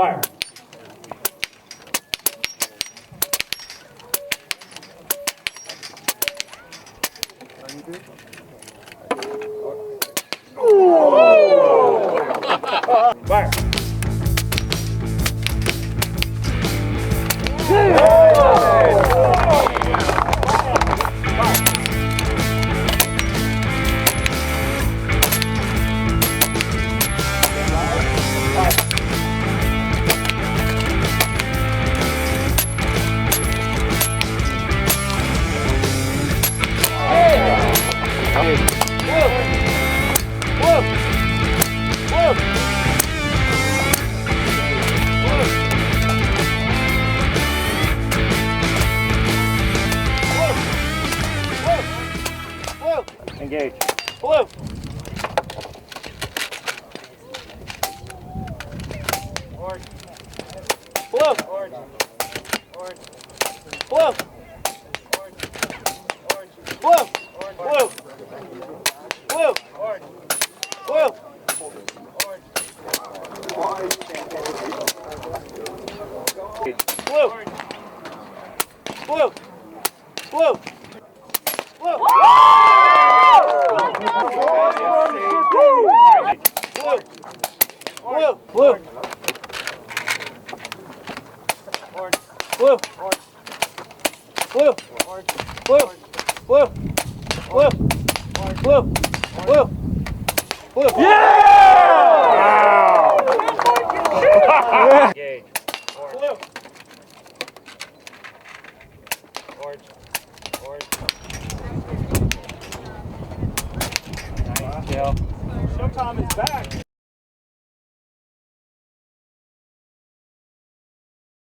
Fire. Fire. Engage. Blue. Orange. Blue. Orange. Orange. Blue. Orange. Orange. Blue. Blue. Blue. Orange. Blue. Orange. Blue. Blue. Blue. Blue. Blue. Blue. Orange. Blue. Orange. Blue. Orange. Blue. Blue. Blue. Blue. Blue. Blue. Yeah! Wow! Engage.